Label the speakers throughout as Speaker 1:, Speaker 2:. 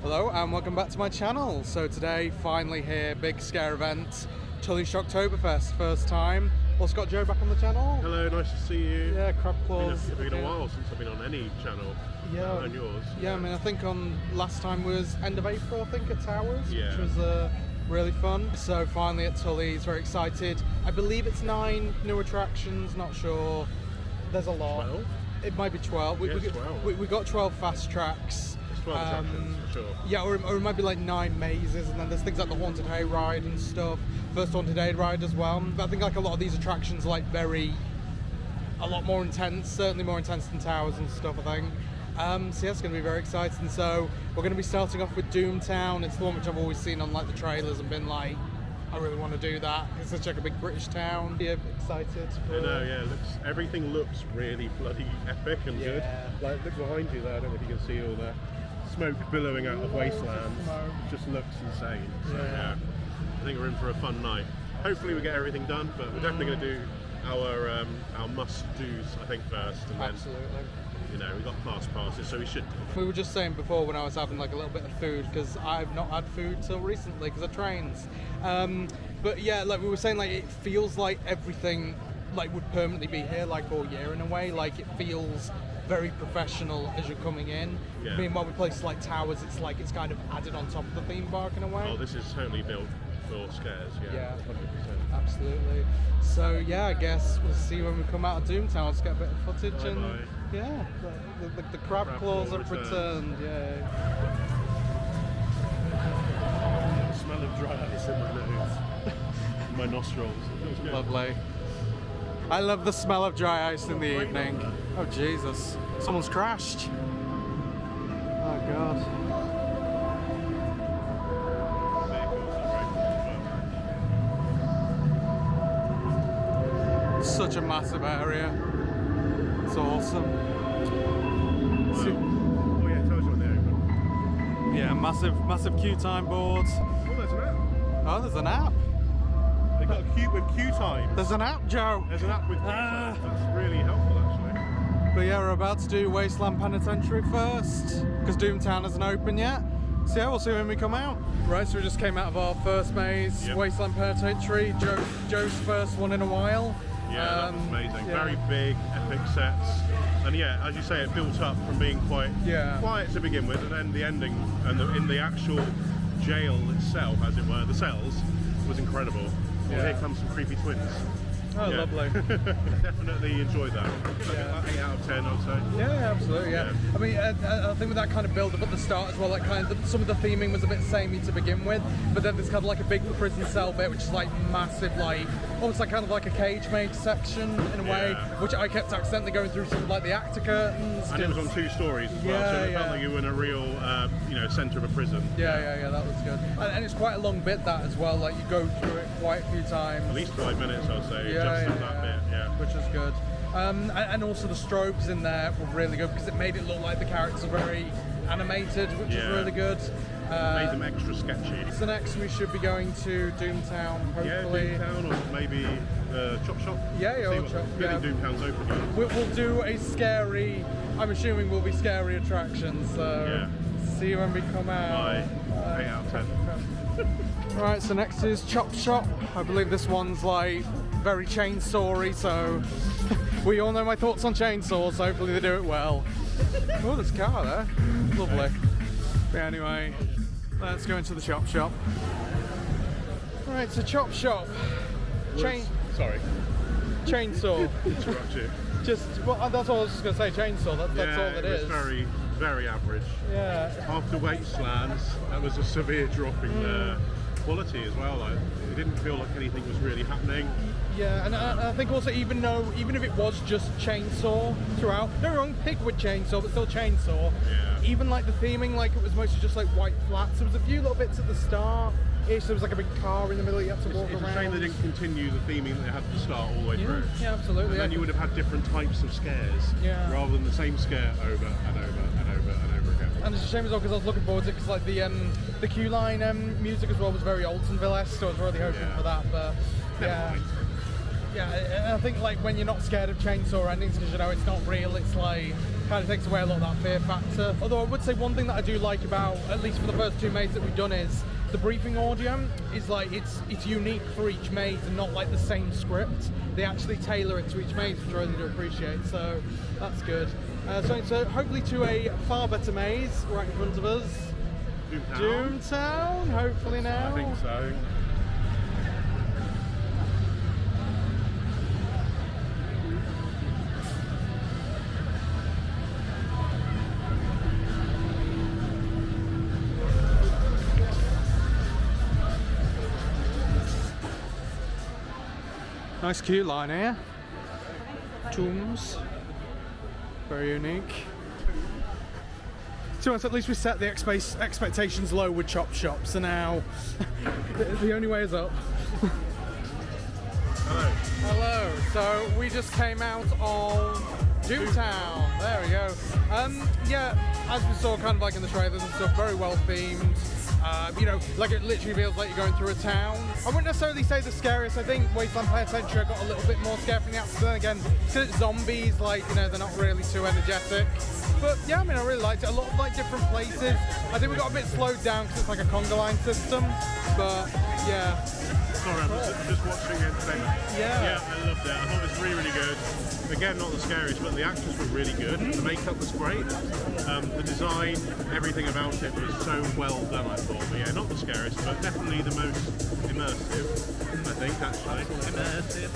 Speaker 1: Hello and welcome back to my channel. So today, finally here, big scare event, Tulleys Shocktoberfest, first time. Also got Joe back on the channel.
Speaker 2: Hello, nice to see you.
Speaker 1: Yeah, crab claws.
Speaker 2: It's been a while since I've been on any channel.
Speaker 1: Yeah,
Speaker 2: and yours.
Speaker 1: Yeah, I mean, I think on last time was end of April, I think, at Towers,
Speaker 2: yeah.
Speaker 1: which was really fun. So finally at Tulleys, very excited. I believe it's 9 new attractions, not sure. There's a lot.
Speaker 2: 12?
Speaker 1: It might be 12.
Speaker 2: 12.
Speaker 1: We got 12 fast tracks.
Speaker 2: 12 attractions, for sure.
Speaker 1: Yeah, or it might be like 9 mazes, and then there's things like the Haunted Hayride and stuff. First Haunted Hayride as well. But I think like a lot of these attractions are like a lot more intense, certainly more intense than Towers and stuff, I think. So yeah, it's going to be very exciting. So we're going to be starting off with Doomtown. It's the one which I've always seen on like the trailers and been like, I really want to do that. It's such like a big British town. Yeah, excited.
Speaker 2: I know, yeah. Everything looks really bloody epic and good. Like, look behind you there. I don't know if you can see all the smoke billowing out of wasteland. It just looks insane. So yeah, I think we're in for a fun night. Hopefully we get everything done, but we're definitely going to do our must-dos, I think, first. And
Speaker 1: Absolutely.
Speaker 2: Then, you know, we've got fast passes, so we should.
Speaker 1: We were just saying before when I was having like a little bit of food, because I've not had food till recently because of trains. But yeah, like we were saying, like it feels like everything like would permanently be here like all year in a way. Like it feels very professional as you're coming in.
Speaker 2: Yeah.
Speaker 1: Meanwhile, with places like Towers, it's like it's kind of added on top of the theme park in a way.
Speaker 2: Oh, this is totally built for scares. Yeah, 100%.
Speaker 1: Absolutely. So yeah, I guess we'll see when we come out of Doomtown. Let's get a bit of footage and yeah, the crab claws have returned. Yeah.
Speaker 2: The smell of dry ice in my nose, my nostrils. It feels good.
Speaker 1: Lovely. I love the smell of dry ice in the evening. Oh Jesus! Someone's crashed. Oh God. Such a massive area. It's awesome.
Speaker 2: Wow. Oh yeah, it tells you when they're open.
Speaker 1: Yeah, massive queue time boards.
Speaker 2: Oh, there's an app.
Speaker 1: Oh, there's an app.
Speaker 2: They've got a queue with queue times.
Speaker 1: There's an app, Joe.
Speaker 2: There's an app with queue times. That's really helpful, actually.
Speaker 1: But yeah, we're about to do Wasteland Penitentiary first, because Doomtown hasn't opened yet. So yeah, we'll see when we come out. Right, so we just came out of our first maze, Wasteland Penitentiary. Joe's first one in a while.
Speaker 2: Yeah, that was amazing. Yeah. Very big, epic sets. And yeah, as you say, it built up from being quite quiet to begin with, and then the ending and in the actual jail itself, as it were, the cells, was incredible. Well, here comes some creepy twins.
Speaker 1: Oh, lovely.
Speaker 2: Definitely enjoyed that. Like 8 out of 10, I'd say.
Speaker 1: Yeah, absolutely, yeah. I mean, I think with that kind of build-up at the start as well, like kind of some of the theming was a bit samey to begin with, but then there's kind of like a big prison cell bit, which is like massive, like almost like kind of like a cage mage section in a way, which I kept accidentally going through some of like the actor curtains.
Speaker 2: And it was on 2 stories as well, so it felt like you were in a real, centre of a prison.
Speaker 1: Yeah, that was good. And it's quite a long bit, that as well, like you go through it quite a few times.
Speaker 2: At least 5 minutes, I'd say. That bit,
Speaker 1: which is good. And also the strobes in there were really good because it made it look like the characters are very animated, which is really good.
Speaker 2: Made them extra sketchy.
Speaker 1: So next we should be going to Doomtown, hopefully.
Speaker 2: Yeah, Doomtown, or maybe Chop Shop.
Speaker 1: I
Speaker 2: think Doomtown's open yet.
Speaker 1: We'll do a scary, I'm assuming will be scary attractions, so see you when we come out.
Speaker 2: Bye. 8 out of 10.
Speaker 1: Right, so next is Chop Shop. I believe this one's like very chainsaw-y, so we all know my thoughts on chainsaws, so hopefully they do it well. Oh, there's a car there. Lovely. But anyway, let's go into the Chop Shop. Right, so Chop Shop.
Speaker 2: Sorry.
Speaker 1: Chainsaw.
Speaker 2: Interrupt you.
Speaker 1: That's all I was just going to say, chainsaw, that's all it is.
Speaker 2: It was very, very average.
Speaker 1: Yeah.
Speaker 2: After Wastelands, that was a severe drop in quality as well. Like, it didn't feel like anything was really happening.
Speaker 1: Yeah, and I think also even if it was just chainsaw throughout, no wrong, pig with chainsaw, but still chainsaw.
Speaker 2: Yeah.
Speaker 1: Even like the theming, like it was mostly just like white flats. There was a few little bits at the start. There was like a big car in the middle you had to walk around.
Speaker 2: It's a shame they didn't continue the theming that they had to start all the way through.
Speaker 1: Yeah, absolutely.
Speaker 2: And then you would have had different types of scares, rather than the same scare over and over and over and over again.
Speaker 1: And it's a shame as well because I was looking forward to it because like the queue line music as well was very Altonville-esque, so I was really hoping for that. But Yeah, I think like when you're not scared of chainsaw endings because you know it's not real, it's like kind of takes away a lot of that fear factor. Although I would say one thing that I do like about, at least for the first 2 mazes that we've done, is the briefing audio is like it's unique for each maze and not like the same script. They actually tailor it to each maze, which I really do appreciate. So that's good. So hopefully to a far better maze right in front of us. Doomtown, hopefully now.
Speaker 2: I think so.
Speaker 1: Nice cute line here. Tombs. Very unique. So at least we set the expectations low with chop shops, so now the only way is up.
Speaker 2: Hello.
Speaker 1: Hello. So we just came out of Doomtown. There we go. Yeah, as we saw kind of like in the trailers and stuff, very well themed. You know, like it literally feels like you're going through a town. I wouldn't necessarily say the scariest. I think Wasteland Penitentiary got a little bit more scary from the outside. Then again, because it's zombies, like, you know, they're not really too energetic. But yeah, I mean, I really liked it. A lot of like different places. I think we got a bit slowed down because it's like a conga line system. But yeah.
Speaker 2: Sorry, I'm just watching entertainment.
Speaker 1: Yeah.
Speaker 2: Yeah, I loved it. I thought it was really, really good. Again, not the scariest, but the actors were really good. The makeup was great. The design, everything about it was so well done, I thought. But yeah, not the scariest, but definitely the most immersive, I think, actually.
Speaker 3: Immersive.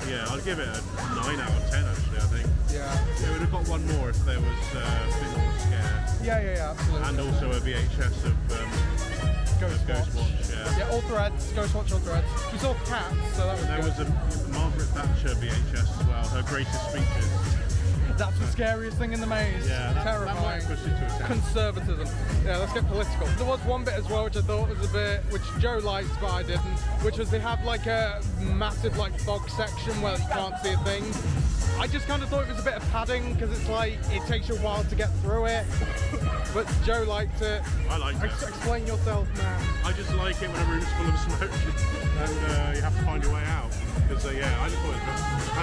Speaker 2: Yeah, I'll give it a 9 out of 10, actually, I think.
Speaker 1: Yeah.
Speaker 2: It would have got one more if there was a bit more scare.
Speaker 1: Yeah, absolutely.
Speaker 2: And also a VHS of Ghostwatch, yeah.
Speaker 1: Yeah, all threads, Ghostwatch, all threads. We saw cats, so that was
Speaker 2: There
Speaker 1: good.
Speaker 2: was a Margaret Thatcher VHS as well, her greatest speeches.
Speaker 1: That's the scariest thing in the maze.
Speaker 2: Yeah, that
Speaker 1: Terrifying.
Speaker 2: might push it to a 10.
Speaker 1: Conservatism. Yeah, let's get political. There was one bit as well which I thought was a bit, which Joe liked but I didn't, which was they had like a massive like fog section where you can't see a thing. I just kind of thought it was a bit of padding because it's like, it takes you a while to get through it. But Joe liked it.
Speaker 2: I liked it.
Speaker 1: Explain yourself, man.
Speaker 2: I just like it when a room's full of smoke and you have to find your way out. Because yeah, I just thought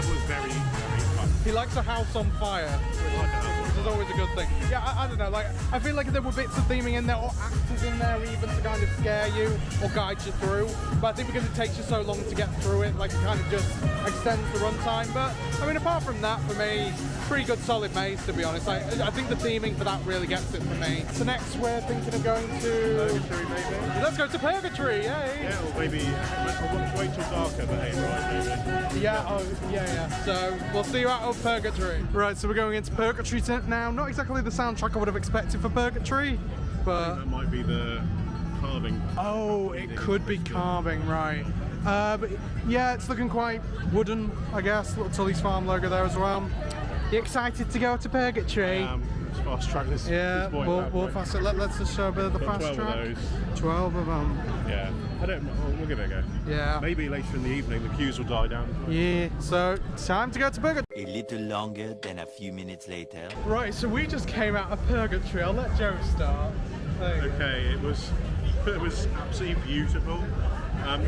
Speaker 2: it was very, very fun.
Speaker 1: He likes a house on fire, which is always a good thing. Yeah, I don't know, like, I feel like there were bits of theming in there or actors in there even to kind of scare you or guide you through. But I think because it takes you so long to get through it, like it kind of just extends the runtime. But I mean, apart from that, for me, pretty good solid maze, to be honest. I think the theming for that really gets it for me. So next we're thinking of going to...
Speaker 2: Purgatory, maybe?
Speaker 1: Let's go to Purgatory, yay!
Speaker 2: Yeah, or maybe wait till darker, but hey, right, maybe.
Speaker 1: Yeah. So we'll see you out of Purgatory. Right, so we're going into Purgatory now. Not exactly the soundtrack I would have expected for Purgatory, but...
Speaker 2: That might be the carving.
Speaker 1: Oh, it could be carving, right. But yeah, it's looking quite wooden, I guess. Little Tulleys Farm logo there as well. You excited to go to Purgatory?
Speaker 2: Let's fast track this.
Speaker 1: Yeah,
Speaker 2: this
Speaker 1: we'll fast it. Let's just show a bit of the
Speaker 2: Got
Speaker 1: fast
Speaker 2: 12
Speaker 1: track.
Speaker 2: of those.
Speaker 1: 12 of them.
Speaker 2: Yeah, we'll give it a go.
Speaker 1: Yeah.
Speaker 2: Maybe later in the evening the queues will die down.
Speaker 1: Yeah, so time to go to Purgatory.
Speaker 3: A little longer than a few minutes later.
Speaker 1: Right, so we just came out of Purgatory. I'll let Joe start.
Speaker 2: Okay, it was absolutely beautiful.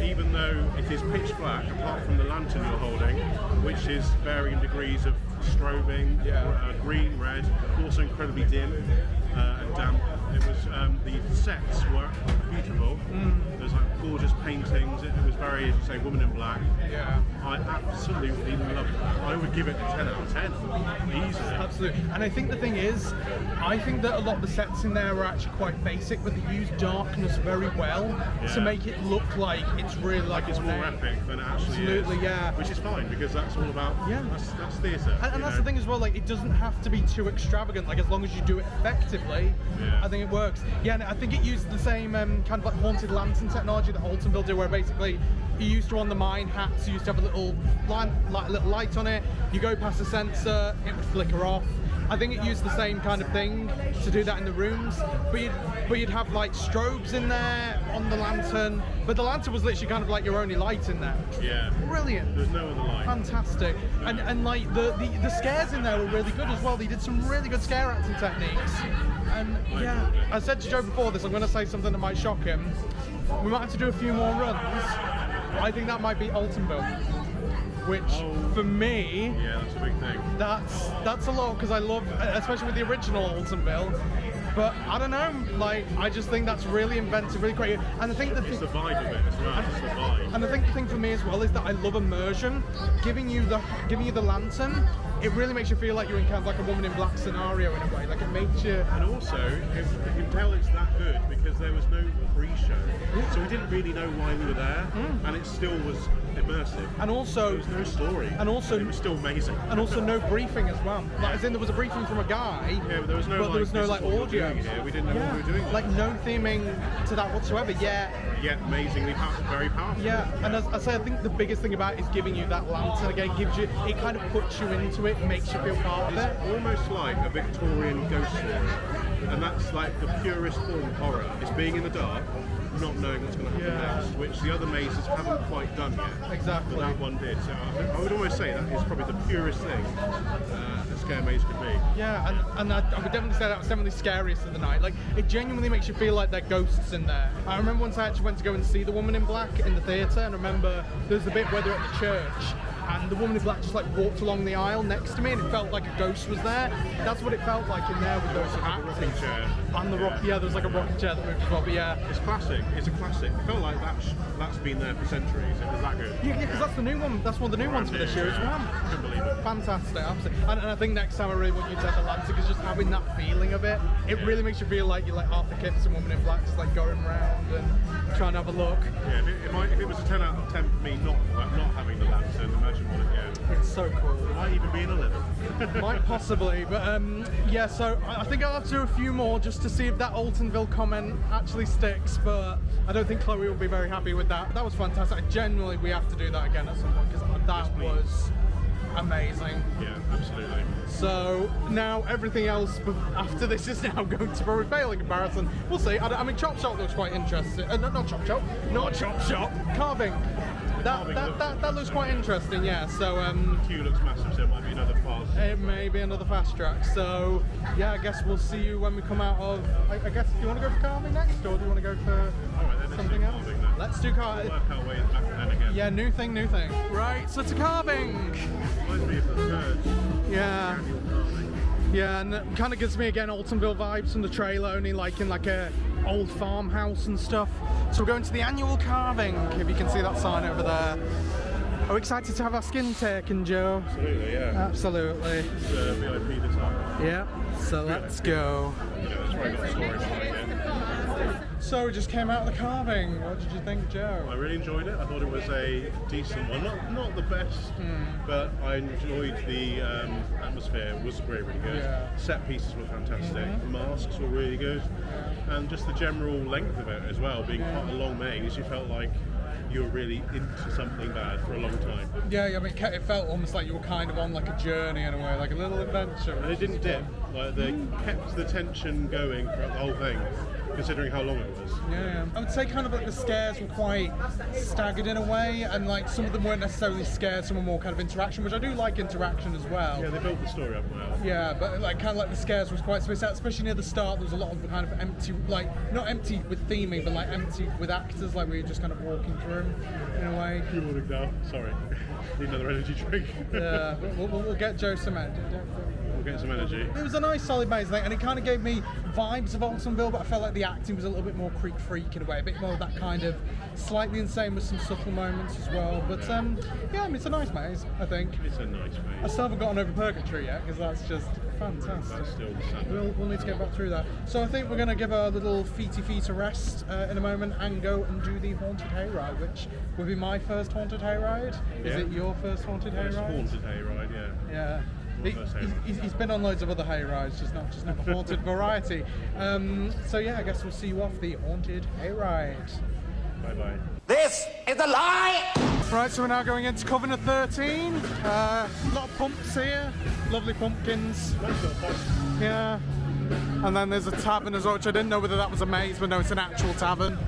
Speaker 2: Even though it is pitch black, apart from the lantern you're holding, which is varying degrees of strobing, green, red, also incredibly dim and damp. It was the sets were beautiful. There was like gorgeous paintings. It was very, as you say, Woman in Black.
Speaker 1: Yeah.
Speaker 2: I absolutely loved it. I would give it a 10 out of 10, easily.
Speaker 1: Absolutely. And I think the thing is, I think that a lot of the sets in there are actually quite basic, but they use darkness very well to make it look like it's really like
Speaker 2: It's more epic than it actually
Speaker 1: Absolutely,
Speaker 2: is.
Speaker 1: yeah.
Speaker 2: Which is fine because that's all about that's theatre.
Speaker 1: And that's the thing as well, like it doesn't have to be too extravagant, like as long as you do it effectively, I think it works. Yeah, and I think it uses the same kind of like haunted lantern technology that Altonville do, where basically you used to on the mine hats, you used to have a little light on it, you go past the sensor, it would flicker off. I think it used the same kind of thing to do that in the rooms, but you'd have like strobes in there on the lantern, but the lantern was literally kind of like your only light in there.
Speaker 2: Yeah.
Speaker 1: Brilliant.
Speaker 2: There's no other light.
Speaker 1: Fantastic. And like the scares in there were really good as well. They did some really good scare acting techniques. And yeah, I said to Joe before this, I'm going to say something that might shock him. We might have to do a few more runs. I think that might be Altonville. which for me,
Speaker 2: yeah, that's a big thing.
Speaker 1: that's a lot because I love, especially with the original Altonville. But I don't know, like I just think that's really inventive, really great. And I think
Speaker 2: It's the vibe of it as well. It's the vibe.
Speaker 1: and I think the thing for me as well is that I love immersion. Giving you the lantern, it really makes you feel like you're in kind of like a Woman in Black scenario in a way. Like it makes you.
Speaker 2: And also, you can tell it's that good because there was no pre-show, so we didn't really know why we were there, and it still was immersive.
Speaker 1: And also,
Speaker 2: there was no story.
Speaker 1: And also,
Speaker 2: it was still amazing.
Speaker 1: And also, no briefing as well. Like, as in, there was a briefing from a guy.
Speaker 2: Yeah, but there was no
Speaker 1: but there was no
Speaker 2: this
Speaker 1: like
Speaker 2: is what you're
Speaker 1: audio.
Speaker 2: doing here. We didn't know what we were doing.
Speaker 1: Like no theming to that whatsoever. Yeah.
Speaker 2: Yet amazingly very powerful.
Speaker 1: Yeah, and as I say, I think the biggest thing about it is giving you that lantern again. It kind of puts you into it, makes you feel part of it.
Speaker 2: It's almost like a Victorian ghost story, and that's like the purest form of horror. It's being in the dark, not knowing what's going to happen next, which the other mazes haven't quite done yet.
Speaker 1: Exactly.
Speaker 2: But that one did. So I would almost say that is probably the purest thing a scare maze could be.
Speaker 1: Yeah, and I would definitely say that was definitely the scariest of the night. Like, it genuinely makes you feel like there are ghosts in there. I remember once I actually went to go and see The Woman in Black in the theatre, and I remember there's the bit where they're at the church, and the Woman in Black just like walked along the aisle next to me, and it felt like a ghost was there. That's what it felt like in there with those
Speaker 2: Rocking chair.
Speaker 1: And the rock, yeah, there's like a rocking chair that moved as well, but yeah.
Speaker 2: It's classic. It's a classic. It felt like that's been there for centuries. It was that good.
Speaker 1: Yeah, because that's the new one. That's one of the new ones for this year as well.
Speaker 2: Couldn't believe it.
Speaker 1: Fantastic, absolutely. And I think next time I really want you to have the lantern, because just having that feeling of it, it really makes you feel like you're like Arthur Kipps and Woman in Black, just like going around and trying to have a look.
Speaker 2: Yeah, if it was a 10 out of 10 for me not having the lantern, imagine what
Speaker 1: It's so cool.
Speaker 2: it might even be an 11.
Speaker 1: Might possibly, but yeah, so I think I'll have to do a few more just to see if that Altonville comment actually sticks, but I don't think Chloe will be very happy with that. That was fantastic. Genuinely, we have to do that again at some point, because that was amazing.
Speaker 2: Yeah, absolutely.
Speaker 1: So now everything else after this is now going to probably fail in comparison. We'll see. I mean, Chop Shop looks quite interesting. Not Chop Shop. Carving. That looks quite interesting. Yeah. So
Speaker 2: The queue looks massive, so it might be another fast.
Speaker 1: it may be another fast track. So yeah, I guess we'll see you when we come out of. I guess, do you want to go for carving next, or do you want to go for
Speaker 2: Alright, then
Speaker 1: something else?
Speaker 2: Carving then.
Speaker 1: Let's do carving.
Speaker 2: Work our way back then again.
Speaker 1: Yeah, new thing. Right, so to carving.
Speaker 2: Reminds me of the third
Speaker 1: Yeah.
Speaker 2: annual carving.
Speaker 1: Yeah, and it kind of gives me again Altonville vibes from the trailer, only like in like a old farmhouse and stuff. So we're going to the annual carving, if you can see that sign over there. Are we excited to have our skin taken, Joe?
Speaker 2: Absolutely, yeah.
Speaker 1: Absolutely.
Speaker 2: It's VIP this time.
Speaker 1: Yeah, so let's go.
Speaker 2: You know, it's probably got a story behind it.
Speaker 1: So we just came out of the carving. What did you think, Joe?
Speaker 2: I really enjoyed it. I thought it was a decent one. Not the best, but I enjoyed the atmosphere. It was really, really good.
Speaker 1: Yeah.
Speaker 2: Set pieces were fantastic. The masks were really good. And just the general length of it as well, being quite a long maze, you felt like you were really into something bad for a long time.
Speaker 1: Yeah, I mean, it felt almost like you were kind of on like a journey in a way, like a little adventure.
Speaker 2: And it didn't dip. Like they kept the tension going throughout the whole thing, considering how long it was.
Speaker 1: Yeah, I would say kind of like the scares were quite staggered in a way, and like some of them weren't necessarily scares, some were more kind of interaction, which I do like interaction as well.
Speaker 2: Yeah, they built the story up well.
Speaker 1: Yeah, but like kind of like the scares was quite spaced out, especially near the start. There was a lot of kind of empty, like not empty with theming, but like empty with actors, like we were just kind of walking through in a way.
Speaker 2: You want to go? Sorry, need another energy drink.
Speaker 1: Yeah, we'll get Joe some energy.
Speaker 2: We'll get some energy.
Speaker 1: It was a nice solid maze, and it kind of gave me vibes of Altonville, but I felt like the acting was a little bit more Creek Freak in a way, a bit more of that kind of slightly insane with some subtle moments as well. But yeah, I mean, it's a nice maze, I think.
Speaker 2: It's a nice
Speaker 1: I
Speaker 2: maze.
Speaker 1: still haven't gotten over Purgatory yet, because that's just fantastic.
Speaker 2: That's still the same.
Speaker 1: We'll need to get back through that. So I think we're going to give our little feety feet a rest in a moment and go and do the Haunted Hayride, which will be my first Haunted Hayride. Is
Speaker 2: Yeah.
Speaker 1: it your first Haunted
Speaker 2: It's
Speaker 1: Hayride?
Speaker 2: Haunted Hayride, yeah.
Speaker 1: Yeah.
Speaker 2: First hayride.
Speaker 1: He's been on loads of other hayrides, just not the haunted variety. So yeah, I guess we'll see you off the Haunted Hayride.
Speaker 2: Bye bye.
Speaker 4: This is a lie!
Speaker 1: Right, so we're now going into Covenant 13. A lot of pumps here, lovely pumpkins.
Speaker 2: Nice little pub.
Speaker 1: Yeah. And then there's a tavern as well, which I didn't know whether that was a maze, but no, it's an actual tavern.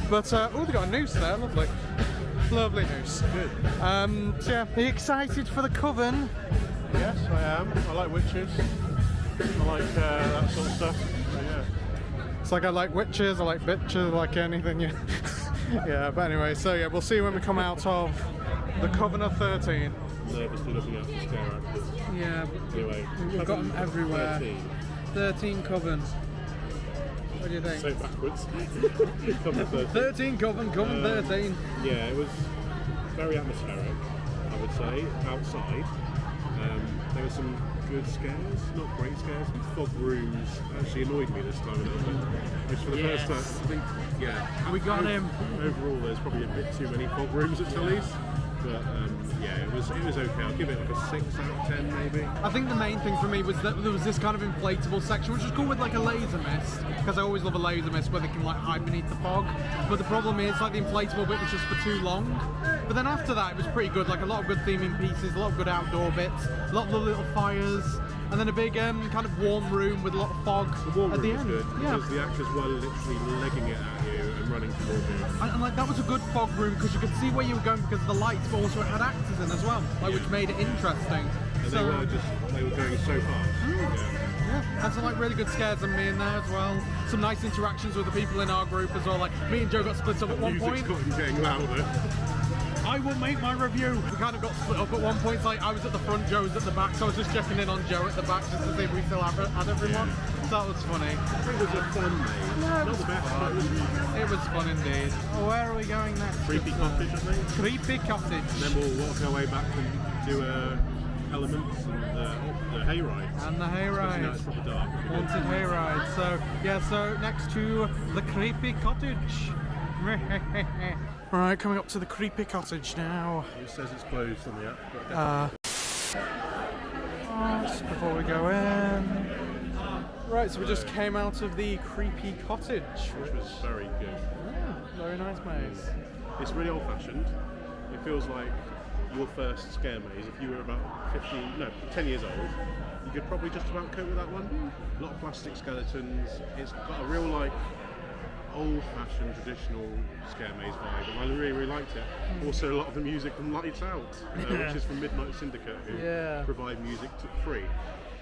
Speaker 1: But, oh, they got a noose there, lovely. Lovely noose.
Speaker 2: Good.
Speaker 1: So yeah, are you excited for the Coven?
Speaker 2: Yes, I am. I like witches. I like that sort of stuff. So, yeah.
Speaker 1: It's like I like witches, I like bitches, I like anything, yeah. Yeah, but anyway, so yeah, we'll see you when we come out of The Coven of 13.
Speaker 2: Nervously looking out for scare actors.
Speaker 1: Yeah,
Speaker 2: Anyway,
Speaker 1: we've got them everywhere.
Speaker 2: 13.
Speaker 1: 13 Coven. What do you think?
Speaker 2: So backwards. Coven 13.
Speaker 1: 13 Coven, Coven 13.
Speaker 2: Yeah, it was very atmospheric, I would say, outside. There were some good scares, not great scares. Fog rooms actually annoyed me this time a little bit. Which for the first time, I think, yeah.
Speaker 1: We got him.
Speaker 2: Overall, there's probably a bit too many fog rooms at Tulleys. But yeah, it was okay. I'll give it like a 6 out of 10 maybe.
Speaker 1: I think the main thing for me was that there was this kind of inflatable section, which was cool with like a laser mist, because I always love a laser mist where they can like hide beneath the fog. But the problem is like the inflatable bit was just for too long. But then after that, it was pretty good. Like a lot of good theming pieces, a lot of good outdoor bits, a lot of little fires, and then a big kind of warm room with a lot of fog
Speaker 2: The warm
Speaker 1: at
Speaker 2: room
Speaker 1: the
Speaker 2: was
Speaker 1: end.
Speaker 2: good
Speaker 1: Yeah.
Speaker 2: because the actors were literally legging it at you and running towards you.
Speaker 1: And like that was a good fog room because you could see where you were going because of the lights, but also it had actors in as well, like which made it interesting.
Speaker 2: And they were going so fast.
Speaker 1: Yeah, and some like really good scares of me in there as well. Some nice interactions with the people in our group as well. Like me and Joe got split up at one
Speaker 2: Music's
Speaker 1: point.
Speaker 2: gotten getting louder.
Speaker 1: I will make my review. We kind of got split up at one point. Like I was at the front, Joe was at the back, so I was just checking in on Joe at the back just to see if we still had everyone. So that was funny.
Speaker 2: I think it was a fun maze.
Speaker 1: Yeah, it
Speaker 2: Not
Speaker 1: was
Speaker 2: the best,
Speaker 1: fun.
Speaker 2: but it was
Speaker 1: It was fun indeed. Oh, where are we going next?
Speaker 2: Creepy Cottage, I think.
Speaker 1: Creepy Cottage.
Speaker 2: And then we'll walk our way back and do Elements and the hayride.
Speaker 1: And the hayride.
Speaker 2: Now it's proper dark.
Speaker 1: Haunted hayride. So yeah, so next to the Creepy Cottage. Right, coming up to the Creepy Cottage now.
Speaker 2: It says it's closed on the app.
Speaker 1: Just before we go in. Right, so we just came out of the Creepy Cottage,
Speaker 2: Which was very good.
Speaker 1: yeah, very nice maze.
Speaker 2: It's really old-fashioned. It feels like your first scare maze. If you were about 10 years old, you could probably just about cope with that one. A lot of plastic skeletons. It's got a real like old-fashioned traditional scare maze vibe, and I really, really liked it. Also, a lot of the music from Lights Out, which is from Midnight Syndicate, who provide music free.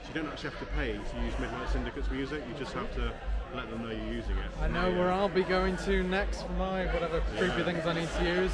Speaker 2: So you don't actually have to pay to use Midnight Syndicate's music. You just have to let them know you're using it.
Speaker 1: I know where I'll be going to next for my whatever creepy things I need to use.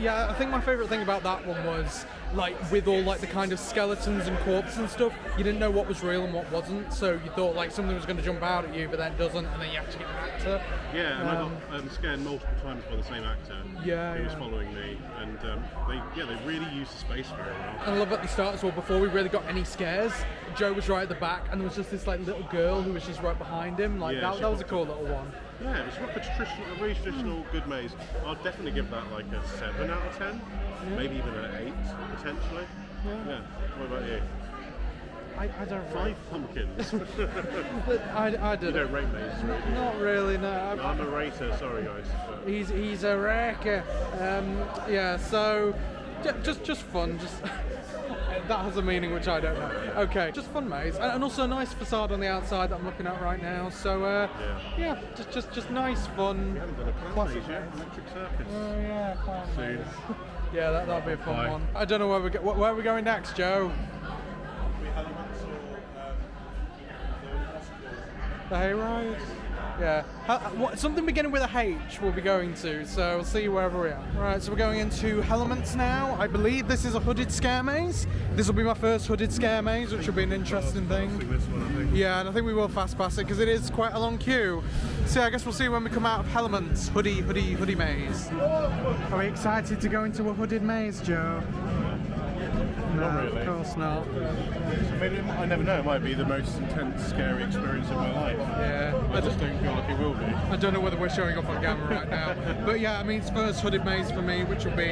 Speaker 1: Yeah, I think my favourite thing about that one was like with all like the kind of skeletons and corpses and stuff, you didn't know what was real and what wasn't, so you thought like something was going to jump out at you, but then it doesn't, and then you have to get an actor.
Speaker 2: Yeah, and I got scared multiple times by the same actor who was following me, and they really used the space very well.
Speaker 1: And I love at the start as well, before we really got any scares, Joe was right at the back, and there was just this like little girl who was just right behind him. Like that was a cool little one.
Speaker 2: Yeah, it was like a really traditional good maze. I'll definitely give that like a 7 out of 10, maybe even an 8 potentially. Yeah. What about you?
Speaker 1: I don't
Speaker 2: 5 pumpkins.
Speaker 1: I
Speaker 2: You
Speaker 1: did
Speaker 2: don't rate mazes, really?
Speaker 1: not really, no.
Speaker 2: I'm a rater, sorry guys. But
Speaker 1: He's a wrecker. Yeah, so just fun. Just that has a meaning which I don't know. Okay, just fun maze, and also a nice facade on the outside that I'm looking at right now. So yeah, just nice fun.
Speaker 2: we haven't done a clown
Speaker 1: Classic
Speaker 2: maze yet.
Speaker 1: maze.
Speaker 2: Electric Circus.
Speaker 1: Oh yeah, clown
Speaker 2: Soon.
Speaker 1: maze. Yeah, that'll be a fun
Speaker 2: Bye.
Speaker 1: one. I don't know where are we going next, Joe? The hayride? Yeah. Something beginning with a H we'll be going to, so we'll see wherever we are. Right, so we're going into Elements now. I believe this is a hooded scare maze. This will be my first hooded scare maze, which will be an interesting thing.
Speaker 2: This one, I think.
Speaker 1: Yeah, and I think we will fast pass it because it is quite a long queue. So yeah, I guess we'll see when we come out of Elements hoodie maze. Are we excited to go into a hooded maze, Joe? No,
Speaker 2: Not really.
Speaker 1: of course not.
Speaker 2: I mean, I never know. It might be the most intense, scary experience of my life.
Speaker 1: Yeah,
Speaker 2: I just don't feel like it will be.
Speaker 1: I don't know whether we're showing up on camera right now, but yeah, I mean, it's first hooded maze for me, which will be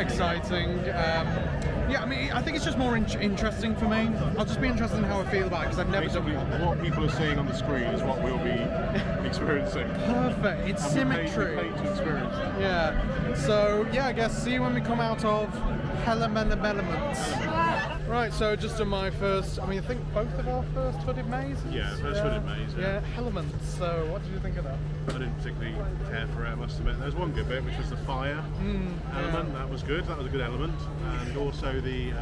Speaker 1: exciting. Yeah, I mean, I think it's just more interesting for me. I'll just be interested in how I feel about it because I've never done one.
Speaker 2: What people are seeing on the screen is what we'll be experiencing.
Speaker 1: Perfect, it's symmetry.
Speaker 2: We paid to experience it.
Speaker 1: Yeah, so yeah, I guess see you when we come out of Elements. Right, so just on my first, I mean, I think both of our first hooded mazes.
Speaker 2: Yeah, first hooded maze.
Speaker 1: Yeah, Elements. So what did you think of that?
Speaker 2: I didn't particularly care for it, I must admit. There was one good bit, which was the fire element. That was good. That was a good element. And also the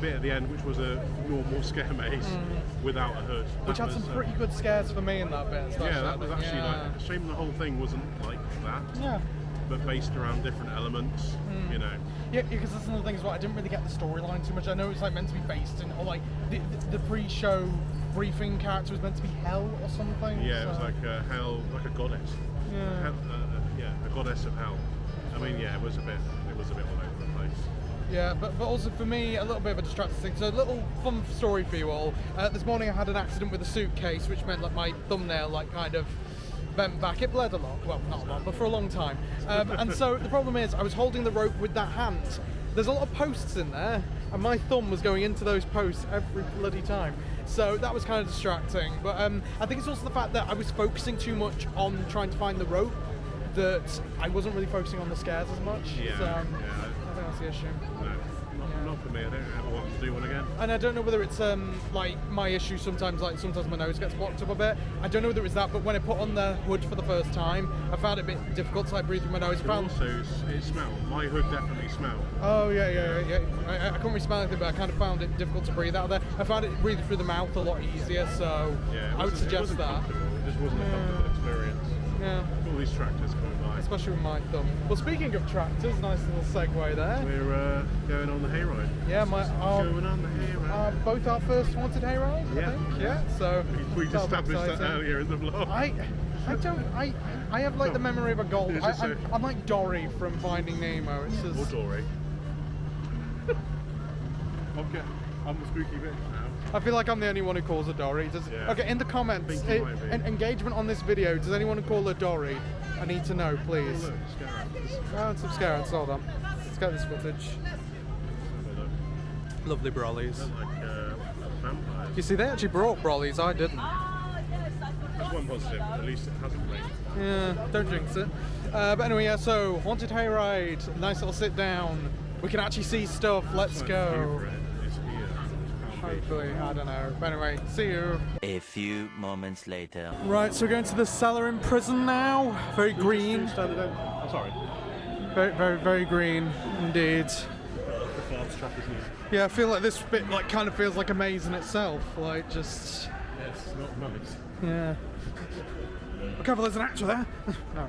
Speaker 2: bit at the end, which was a normal scare maze without a hood.
Speaker 1: Which had some pretty good scares for me in that bit.
Speaker 2: Yeah, that was actually like a shame the whole thing wasn't like that.
Speaker 1: Yeah.
Speaker 2: but based around different elements. You know.
Speaker 1: Yeah, because that's another thing as well. I didn't really get the storyline too much. I know it's like meant to be based in, or like the pre-show briefing character was meant to be Hell or something.
Speaker 2: Yeah, it was like hell, like a goddess.
Speaker 1: Yeah.
Speaker 2: Hell, a goddess of hell. I mean, yeah, it was a bit all over the place.
Speaker 1: Yeah, but also for me, a little bit of a distracting thing. So a little fun story for you all. This morning I had an accident with a suitcase, which meant like my thumbnail like kind of bent back. It bled a lot. Well, not a lot, but for a long time. And so the problem is I was holding the rope with that hand. There's a lot of posts in there, and my thumb was going into those posts every bloody time. So that was kind of distracting. But I think it's also the fact that I was focusing too much on trying to find the rope that I wasn't really focusing on the scares as much.
Speaker 2: Yeah,
Speaker 1: So,
Speaker 2: yeah.
Speaker 1: I think that's the issue.
Speaker 2: No, not for me. I don't ever want to do one again.
Speaker 1: And I don't know whether it's like my issue sometimes my nose gets blocked up a bit. I don't know whether it's that, but when I put on the hood for the first time, I found it a bit difficult to like breathe through my nose.
Speaker 2: But also, it smelled. My hood definitely smelled.
Speaker 1: Oh yeah. I couldn't really smell anything, but I kind of found it difficult to breathe out there. I found it breathing through the mouth a lot easier, so
Speaker 2: Yeah,
Speaker 1: I would suggest that.
Speaker 2: It just wasn't a comfortable experience.
Speaker 1: Yeah.
Speaker 2: All these tractors coming by.
Speaker 1: Especially with my thumb. Well, speaking of tractors, nice little segue there.
Speaker 2: We're going on the hayride.
Speaker 1: Yeah,
Speaker 2: Going on the hayride.
Speaker 1: both our first haunted hayride,
Speaker 2: Yeah.
Speaker 1: I think. Yeah. So
Speaker 2: We
Speaker 1: that'll be
Speaker 2: established that
Speaker 1: exciting.
Speaker 2: earlier in the vlog.
Speaker 1: I have like the memory of a gold.
Speaker 2: It's just
Speaker 1: I'm like Dory from Finding Nemo. It's
Speaker 2: Or
Speaker 1: just,
Speaker 2: Dory. Okay, I'm the spooky bitch now.
Speaker 1: I feel like I'm the only one who calls her Dory.
Speaker 2: Yeah.
Speaker 1: Okay, in the comments,
Speaker 2: I think you might be.
Speaker 1: engagement on this video. Does anyone call her Dory? I need to know, please.
Speaker 2: Oh, look, scarabs.
Speaker 1: Oh, some scarabs. Hold on. Let's get this footage.
Speaker 2: Oh, look.
Speaker 1: Lovely brollies.
Speaker 2: They're like vampires.
Speaker 1: You see, they actually brought brollies. I didn't.
Speaker 2: That's one positive. At least it hasn't rained.
Speaker 1: Yeah, don't jinx it. But anyway, yeah, so haunted hayride, nice little sit down. We can actually see stuff. Let's
Speaker 2: Like,
Speaker 1: go.
Speaker 2: for it. It's here.
Speaker 1: Hopefully, I don't know. But anyway, see you.
Speaker 3: A few moments later.
Speaker 1: Right, so we're going to the cellar in prison now. Very green.
Speaker 2: Standard end. I'm sorry.
Speaker 1: Very green indeed.
Speaker 2: The farm's trap, isn't it?
Speaker 1: Yeah, I feel like this bit like kind of feels like a maze in itself. Like just
Speaker 2: Yes, not nice.
Speaker 1: yeah. Be careful, there's an actor there. No.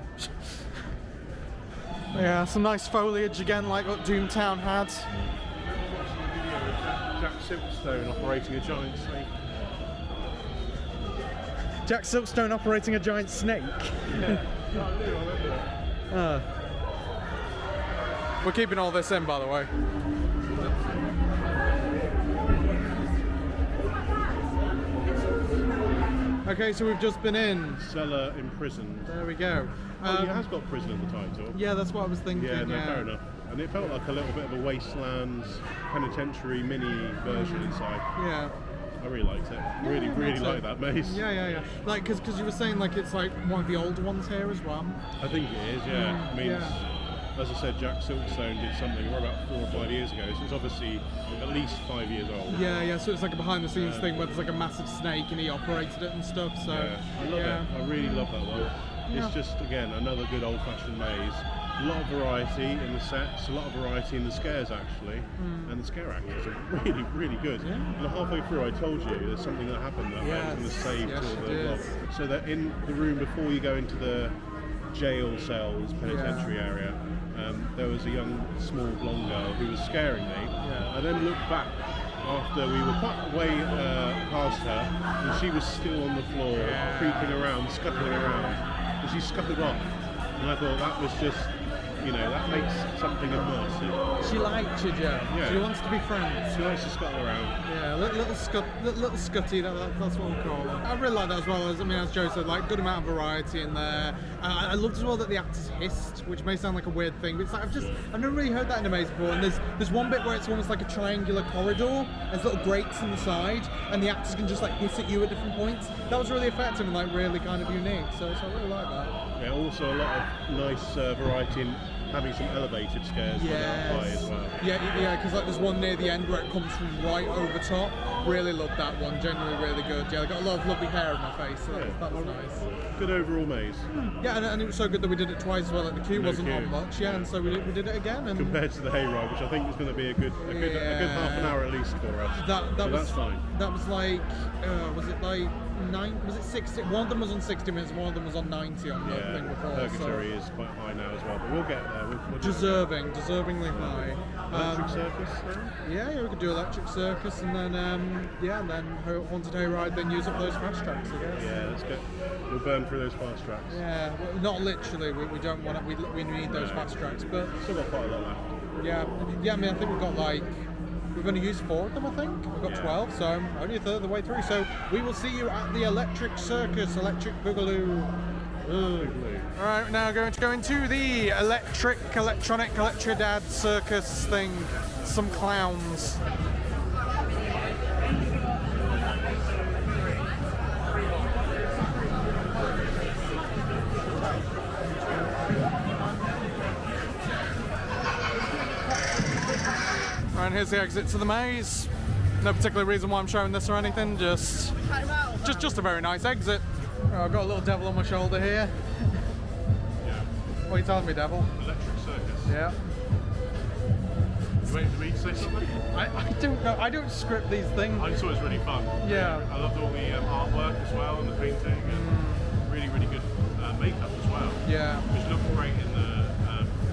Speaker 1: Yeah, some nice foliage again, like what Doomtown had.
Speaker 2: Jack Silverstone operating a giant snake.
Speaker 1: Jack Silkstone operating a giant snake.
Speaker 2: Yeah, I remember that.
Speaker 1: We're keeping all this in, by the way. Okay, so we've just been in.
Speaker 2: Cellar imprisoned.
Speaker 1: There we go.
Speaker 2: It has got prison in the title.
Speaker 1: Yeah, that's what I was thinking.
Speaker 2: Yeah, no, fair enough. And it felt like a little bit of a wastelands penitentiary mini version inside.
Speaker 1: Yeah.
Speaker 2: I really liked it. Really
Speaker 1: liked
Speaker 2: like
Speaker 1: it.
Speaker 2: that maze.
Speaker 1: Yeah. Like, because you were saying like it's like one of the older ones here as well.
Speaker 2: I think it is, yeah. I mean, as I said, Jack Silverstone did something about 4 or 5 years ago, so it's obviously at least 5 years old.
Speaker 1: Yeah. So it's like a behind the scenes thing where there's like a massive snake and he operated it and stuff. So
Speaker 2: Yeah, I love it. I really love that one.
Speaker 1: Yeah.
Speaker 2: It's just, again, another good old-fashioned maze. A lot of variety in the sets, a lot of variety in the scares actually, and the scare actors are really good.
Speaker 1: Yeah.
Speaker 2: And halfway through I told you there's something that happened that I was going to save till the vlog. So that in the room before you go into the jail cells, penitentiary area, there was a young, small blonde girl who was scaring me. I then looked back after we were quite a way past her, and she was still on the floor, creeping around, scuttling around, and she scuttled off. And I thought that was just, that makes something immersive.
Speaker 1: She liked you, Joe.
Speaker 2: Yeah.
Speaker 1: She wants to be friends.
Speaker 2: She likes to scuttle around.
Speaker 1: Yeah, little scutty, that's what we call it. I really like that as well. As Joe said, like good amount of variety in there. I loved as well that the actors hissed, which may sound like a weird thing, but it's like I've never really heard that in a maze before. And there's one bit where it's almost like a triangular corridor. There's little grates in the side, and the actors can just like hiss at you at different points. That was really effective and like really kind of unique. So I really like that.
Speaker 2: Yeah, also a lot of nice variety in having some elevated scares from that high as well.
Speaker 1: Yeah, because like there's one near the end where it comes from right over top. Really loved that one. Genuinely really good. Yeah, I got a lot of lovely hair in my face. So that was nice.
Speaker 2: Good overall maze.
Speaker 1: Yeah, and it was so good that we did it twice as well. Like the queue
Speaker 2: No
Speaker 1: wasn't
Speaker 2: queue.
Speaker 1: on much. Yeah, and so we did it again. And
Speaker 2: Compared to the hayride, which I think is going to be a good half an hour at least for us.
Speaker 1: that
Speaker 2: So
Speaker 1: was
Speaker 2: that's fine.
Speaker 1: That was like was it like was it 60? One of them was on 60 minutes, one of them was on 90 on the thing before.
Speaker 2: Purgatory is quite high now as well, but we'll get there. We'll
Speaker 1: Deservingly high.
Speaker 2: Electric Circus now?
Speaker 1: Yeah, we could do Electric Circus and then, and then Haunted Hayride, then use up those fast tracks, I guess.
Speaker 2: Yeah, let's go. We'll burn through those fast tracks.
Speaker 1: Yeah, well, not literally, we don't want to, we need those fast tracks, but...
Speaker 2: Still got quite a lot left.
Speaker 1: Yeah, I mean, I think we've got we're going to use 4 of them, I think. We've got 12, so only a third of the way through. So we will see you at the Electric Circus, Electric Boogaloo. Alright, now going to go into the electronic Electrodad circus thing. Some clowns. And here's the exit to the maze. No particular reason why I'm showing this or anything, just a very nice exit. Oh, I've got a little devil on my shoulder here.
Speaker 2: Yeah.
Speaker 1: What are you telling me, devil?
Speaker 2: Electric Circus.
Speaker 1: Yeah.
Speaker 2: You waiting for me to say something?
Speaker 1: I don't know. I don't script these things.
Speaker 2: I just thought it was really fun.
Speaker 1: Yeah.
Speaker 2: I loved all the artwork as well and the painting and really, really good makeup as well.
Speaker 1: Yeah.
Speaker 2: Which looked great in the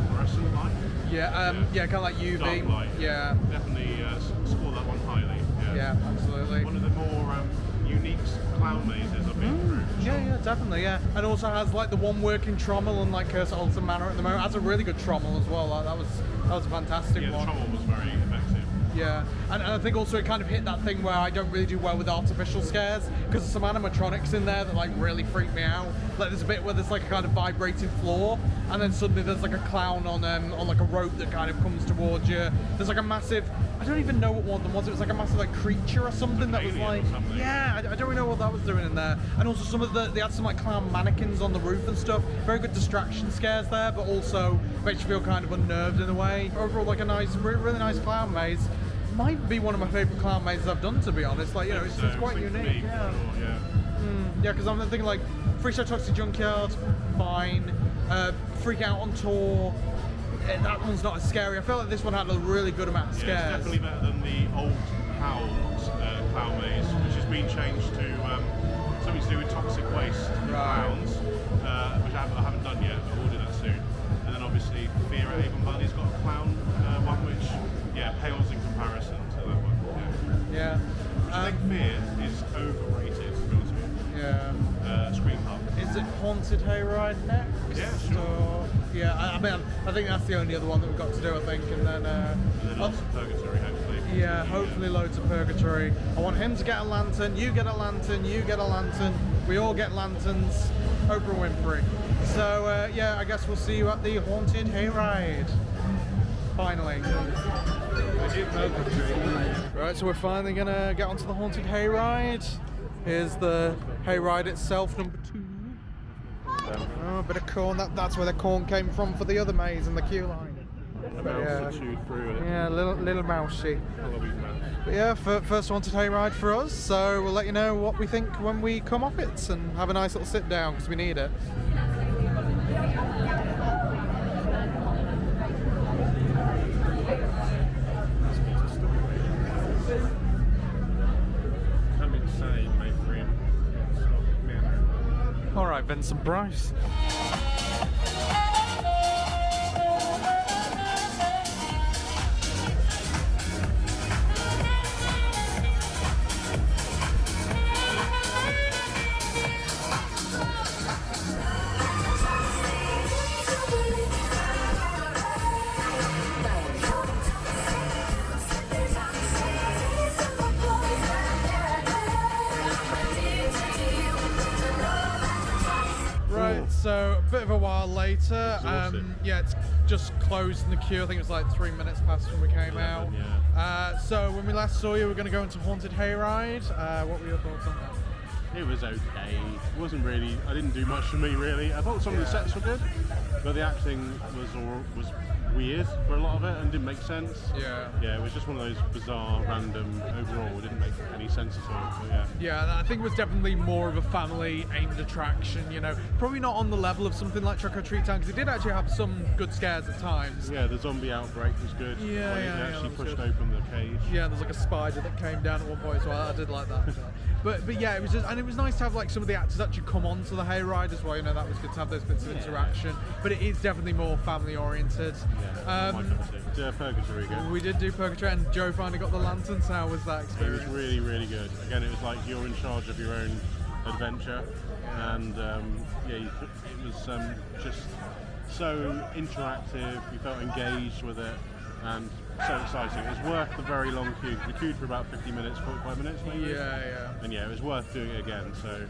Speaker 2: fluorescent light.
Speaker 1: Yeah, kind of like UV.
Speaker 2: Dark light.
Speaker 1: Yeah.
Speaker 2: Definitely score that one highly.
Speaker 1: Yeah, absolutely.
Speaker 2: One of the more unique clown mazes I've been through. For sure.
Speaker 1: Yeah, definitely, yeah. And also has like the one working trommel and like Curse at Alton Manor at the moment. It has a really good trommel as well. That was a fantastic one.
Speaker 2: Yeah, the trommel was very effective.
Speaker 1: Yeah, and I think also it kind of hit that thing where I don't really do well with artificial scares because there's some animatronics in there that like really freak me out. Like there's a bit where there's like a kind of vibrating floor, and then suddenly there's like a clown on like a rope that kind of comes towards you. There's like a massive, I don't even know what one of them was. It was like a massive like creature or something that was like, yeah, I don't really know what that was doing in there. And also some of they had some like clown mannequins on the roof and stuff. Very good distraction scares there, but also makes you feel kind of unnerved in a way. Overall, like a nice, really nice clown maze. Might be one of my favourite clown mazes I've done, to be honest. Like, you know, it's quite unique. Yeah. Yeah, because I'm thinking like Freestyle Toxic Junkyard, fine. Freak Out on Tour, that one's not as scary. I felt like this one had a really good amount of scares.
Speaker 2: Yeah, it's definitely better than the old Howl's clown maze, which has been changed to something to do with toxic waste clowns, which I haven't done yet, but we'll do that soon. And then obviously Fear at Avon Valley's got a clown one, which pales in comparison to that one.
Speaker 1: Yeah.
Speaker 2: I think Fear is overrated, to be honest with you.
Speaker 1: Yeah.
Speaker 2: Scream Hub.
Speaker 1: Is it Haunted Hayride next?
Speaker 2: Yeah, sure.
Speaker 1: Or, yeah, I think that's the only other one that we've got to do, I think. And then
Speaker 2: Lots of Purgatory, hopefully.
Speaker 1: Yeah, hopefully loads of Purgatory. I want him to get a lantern, you get a lantern, you get a lantern. We all get lanterns. Oprah Winfrey. So, I guess we'll see you at the Haunted Hayride. Finally. Right, so we're finally gonna get onto the Haunted Hayride. Here's the hayride itself, number 2. Oh, a bit of corn. That's where the corn came from for the other maze and the queue line. Yeah, little mousey. But yeah, first Haunted Hayride for us. So we'll let you know what we think when we come off it and have a nice little sit down because we need it. Alright, Vincent Bryce. So a bit of a while later, it's just closed in the queue. I think it was like 3 minutes past when we came out. So when we last saw you, we were going to go into Haunted Hayride. What were your thoughts on that?
Speaker 2: It was okay. It wasn't really. I didn't do much for me really. I thought some of the sets were good, but the acting was weird for a lot of it and didn't make sense. Yeah, it was just one of those bizarre, random. Overall, it didn't make any sense at all. But
Speaker 1: yeah, I think it was definitely more of a family-aimed attraction. You know, probably not on the level of something like Trick or Treat Town because it did actually have some good scares at times.
Speaker 2: Yeah, the zombie outbreak was good.
Speaker 1: Yeah,
Speaker 2: actually pushed open the cage.
Speaker 1: Yeah, there's like a spider that came down at one point as well. I did like that. But yeah, it was just, and it was nice to have like some of the actors actually come onto the hayride as well. You know, that was good to have those bits of interaction. But it is definitely more family oriented.
Speaker 2: Did Purgatory again?
Speaker 1: We did do Purgatory, and Joe finally got the lanterns. How was that experience?
Speaker 2: It was really, really good. Again, it was like you're in charge of your own adventure, and it was just so interactive. You felt engaged with it, and so exciting. It was worth the very long queue. We queued for about 50 minutes, 45 minutes maybe.
Speaker 1: Yeah.
Speaker 2: And yeah, it was worth doing it again. So,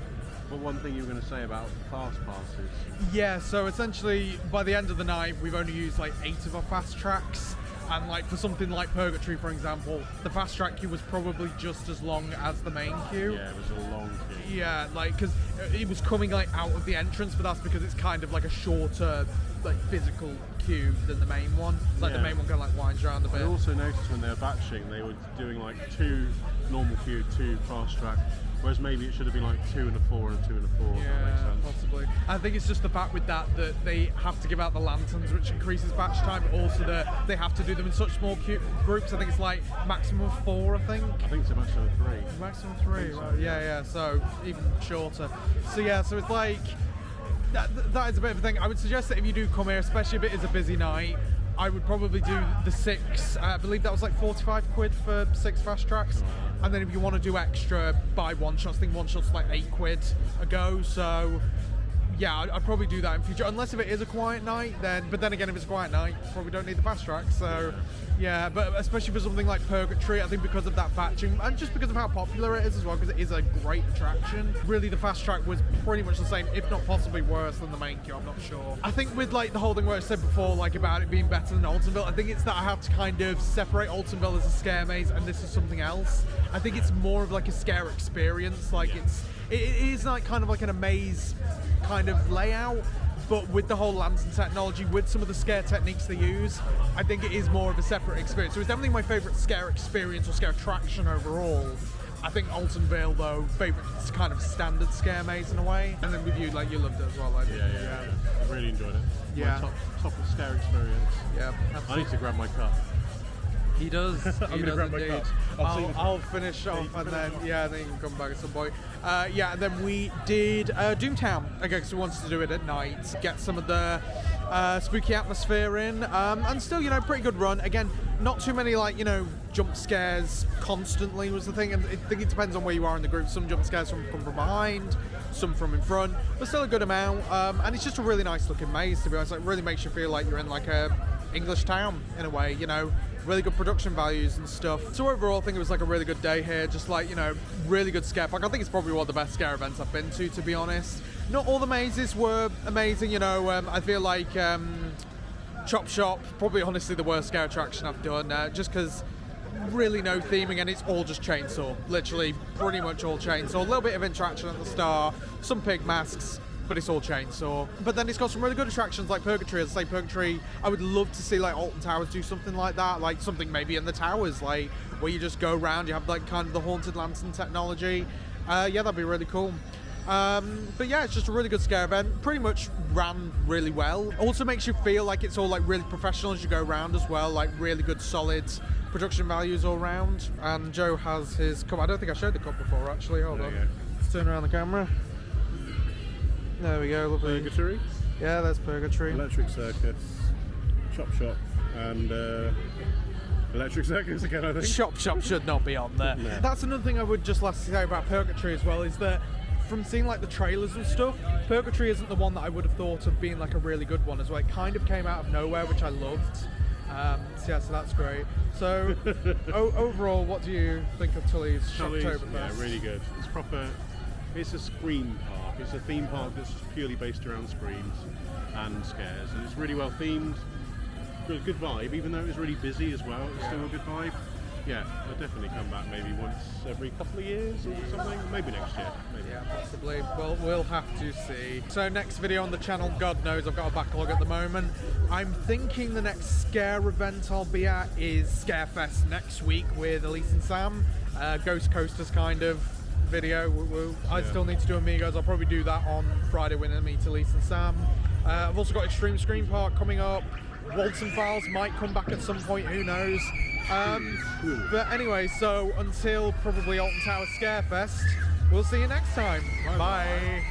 Speaker 2: but one thing you were going to say about fast passes?
Speaker 1: Yeah, so essentially by the end of the night, we've only used like 8 of our fast tracks. And like for something like Purgatory, for example, the fast track queue was probably just as long as the main queue.
Speaker 2: Yeah, it was a long queue.
Speaker 1: Yeah, like because it was coming like out of the entrance, but that's because it's kind of like a shorter, like physical queue than the main one. Like the main one kind of like winds around a bit.
Speaker 2: I also noticed when they were batching, they were doing like 2 normal queue, 2 fast track. Whereas maybe it should have been like 2 and a 4 and 2 and a 4.
Speaker 1: Yeah,
Speaker 2: if that makes sense.
Speaker 1: possibly. I think it's just the fact with that they have to give out the lanterns, which increases batch time, but also that they have to do them in such small groups. I think it's like maximum of 4, I think.
Speaker 2: I think it's a maximum of 3.
Speaker 1: Maximum 3,
Speaker 2: so,
Speaker 1: right? Yeah, so even shorter. So yeah, so it's like, that is a bit of a thing. I would suggest that if you do come here, especially if it is a busy night, I would probably do the 6. I believe that was like 45 quid for 6 fast tracks. And then if you want to do extra, buy one shots. I think one shot's like 8 quid a go. So yeah, I'd probably do that in future. Unless if it is a quiet night, but then again, if it's a quiet night, you probably don't need the fast track. So yeah, but especially for something like Purgatory, I think because of that batching and just because of how popular it is as well, because it is a great attraction. Really, the fast track was pretty much the same, if not possibly worse than the main queue. I'm not sure. I think with like the whole thing where I said before, like about it being better than Altonville, I think it's that I have to kind of separate Altonville as a scare maze and this is something else. I think it's more of like a scare experience. Like it is like kind of like an amaze kind of layout, but with the whole lantern technology, with some of the scare techniques they use, I think it is more of a separate experience. So it's definitely my favourite scare experience or scare attraction overall. I think Altonville, though, favourite kind of standard scare maze in a way. And then with you, like, you loved it as well, I did.
Speaker 2: Yeah. I really enjoyed it.
Speaker 1: Yeah.
Speaker 2: My top of scare experience.
Speaker 1: Yeah,
Speaker 2: I need to grab my cup.
Speaker 1: He does.
Speaker 2: I'm
Speaker 1: He
Speaker 2: gonna
Speaker 1: does
Speaker 2: grab my
Speaker 1: indeed.
Speaker 2: cup.
Speaker 1: I'll finish off and then then you can come back at some point. And then we did Doomtown again because we wanted to do it at night, get some of the spooky atmosphere in, and still, pretty good run. Again, not too many jump scares constantly was the thing, and I think it depends on where you are in the group. Some jump scares come from behind, some from in front, but still a good amount. And it's just a really nice looking maze, to be honest. It really makes you feel like you're in like a English town in a way, really good production values and stuff. So overall, I think it was like a really good day here, just like, really good scare park. I think it's probably one of the best scare events I've been to be honest. Not all the mazes were amazing, I feel like Chop Shop, probably honestly the worst scare attraction I've done, just because really no theming and it's all just chainsaw, literally pretty much all chainsaw. A little bit of interaction at the start, some pig masks, but it's all chainsaw. But then it's got some really good attractions like Purgatory. As I say, Purgatory, I would love to see like Alton Towers do something like that, like something maybe in the towers, like where you just go around, you have like kind of the haunted lantern technology. That'd be really cool. But yeah, it's just a really good scare event. Pretty much ran really well. Also makes you feel like it's all like really professional as you go around as well, like really good solid production values all around. And Joe has his cup. I don't think I showed the cup before actually. Hold on. Let's turn around the camera. There we go, lovely.
Speaker 2: Purgatory?
Speaker 1: Yeah, there's Purgatory.
Speaker 2: Electric Circus, Chop Shop, and Electric Circus again, I think.
Speaker 1: Shop should not be on there.
Speaker 2: No.
Speaker 1: That's another thing I would just lastly say about Purgatory as well, is that from seeing like the trailers and stuff, Purgatory isn't the one that I would have thought of being like a really good one as well. It kind of came out of nowhere, which I loved. So that's great. So overall, what do you think of Tulleys Shocktoberfest?
Speaker 2: Yeah, really good. It's proper. It's a scream park. It's a theme park that's purely based around screams and scares, and it's really well themed. Good vibe, even though it was really busy as well. It's still a good vibe. Yeah, I'll definitely come back maybe once every couple of years or something. Maybe next year. Maybe.
Speaker 1: Yeah, possibly. Well, we'll have to see. So next video on the channel, God knows, I've got a backlog at the moment. I'm thinking the next scare event I'll be at is Scarefest next week with Elise and Sam. Ghost Coasters kind of video. I still need to do Amigos. I'll probably do that on Friday when I meet Elise and Sam. I've also got Extreme Scream Park coming up. Walton Files might come back at some point, who knows. But anyway, so until probably Alton Towers Scarefest, We'll see you next time. Bye.
Speaker 2: Bye.